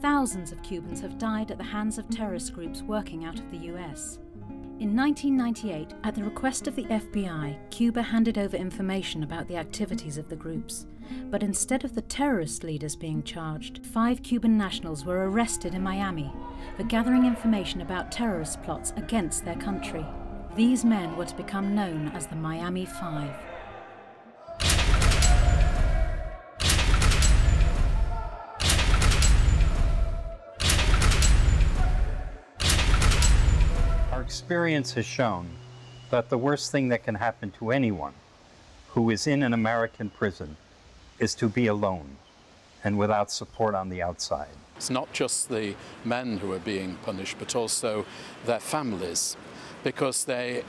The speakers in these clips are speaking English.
Thousands of Cubans have died at the hands of terrorist groups working out of the US. In 1998, at the request of the FBI, Cuba handed over information about the activities of the groups. But instead of the terrorist leaders being charged, 5 Cuban nationals were arrested in Miami for gathering information about terrorist plots against their country. These men were to become known as the Miami Five. Our experience has shown that the worst thing that can happen to anyone who is in an American prison is to be alone and without support on the outside. It's not just the men who are being punished, but also their families, because they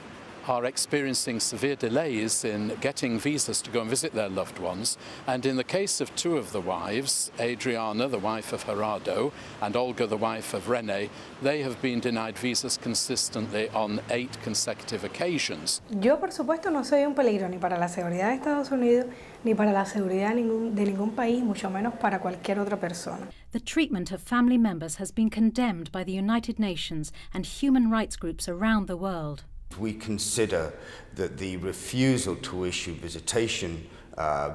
are experiencing severe delays in getting visas to go and visit their loved ones. And in the case of 2 of the wives, Adriana, the wife of Gerardo, and Olga, the wife of Rene, they have been denied visas consistently on 8 consecutive occasions. Yo, por supuesto, no soy un peligro ni para la seguridad de Estados Unidos, ni para la seguridad de ningún país, mucho menos para cualquier otra persona. The treatment of family members has been condemned by the United Nations and human rights groups around the world. We consider that the refusal to issue visitation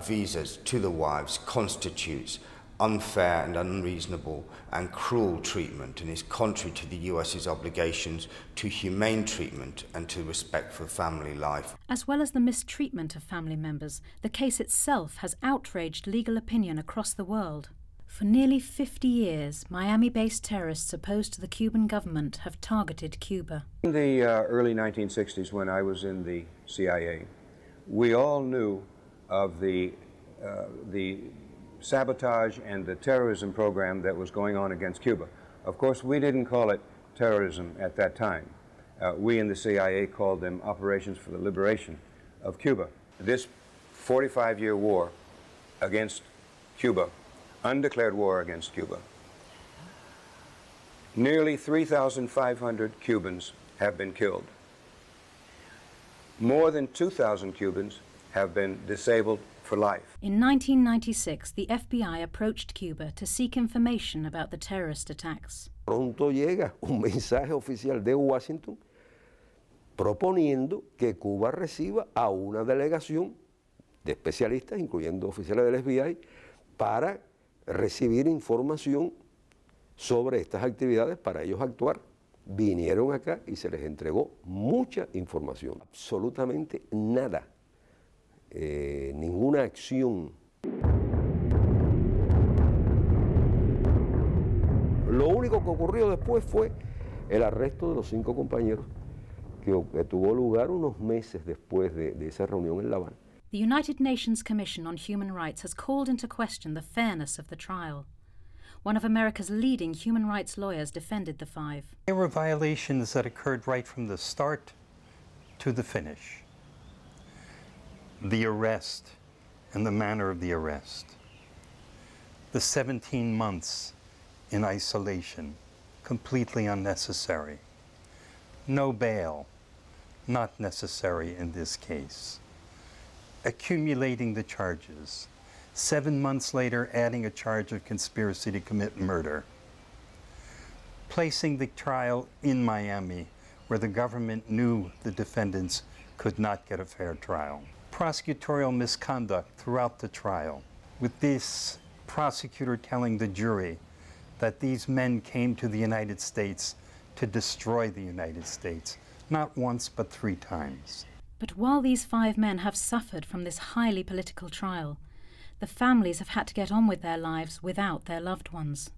visas to the wives constitutes unfair and unreasonable and cruel treatment and is contrary to the US's obligations to humane treatment and to respect for family life. As well as the mistreatment of family members, the case itself has outraged legal opinion across the world. For nearly 50 years, Miami-based terrorists opposed to the Cuban government have targeted Cuba. In the early 1960s, when I was in the CIA, we all knew of the sabotage and the terrorism program that was going on against Cuba. Of course, we didn't call it terrorism at that time. We in the CIA called them Operations for the Liberation of Cuba. This 45-year war against Cuba, undeclared war against Cuba. Nearly 3,500 Cubans have been killed. More than 2,000 Cubans have been disabled for life. In 1996, the FBI approached Cuba to seek information about the terrorist attacks. Pronto llega un mensaje oficial de Washington proponiendo que Cuba reciba a una delegación de especialistas, incluyendo oficiales del FBI, para recibir información sobre estas actividades para ellos actuar. Vinieron acá y se les entregó mucha información, absolutamente nada, ninguna acción. Lo único que ocurrió después fue el arresto de los 5 compañeros que tuvo lugar unos meses después de esa reunión en La Habana. The United Nations Commission on Human Rights has called into question the fairness of the trial. One of America's leading human rights lawyers defended the 5. There were violations that occurred right from the start to the finish. The arrest and the manner of the arrest. The 17 months in isolation, completely unnecessary. No bail, not necessary in this case. Accumulating the charges, 7 months later adding a charge of conspiracy to commit murder. Placing the trial in Miami, where the government knew the defendants could not get a fair trial. Prosecutorial misconduct throughout the trial, with this prosecutor telling the jury that these men came to the United States to destroy the United States, not once but 3 times. But while these 5 men have suffered from this highly political trial, the families have had to get on with their lives without their loved ones.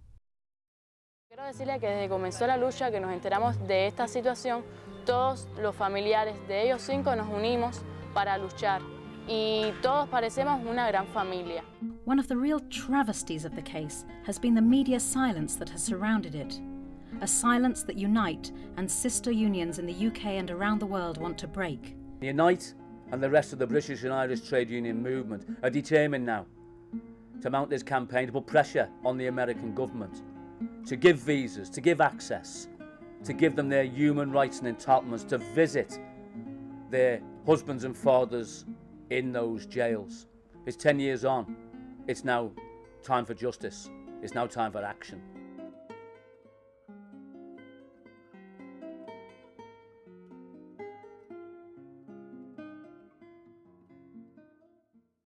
Quiero decirle que desde que comenzó la lucha, que nos enteramos de esta situación, todos los familiares de ellos 5 nos unimos para luchar y todos parecemos una gran familia. One of the real travesties of the case has been the media silence that has surrounded it. A silence that Unite and sister unions in the UK and around the world want to break. Unite and the rest of the British and Irish trade union movement are determined now to mount this campaign to put pressure on the American government to give visas, to give access, to give them their human rights and entitlements to visit their husbands and fathers in those jails. It's 10 years on. It's now time for justice. It's now time for action.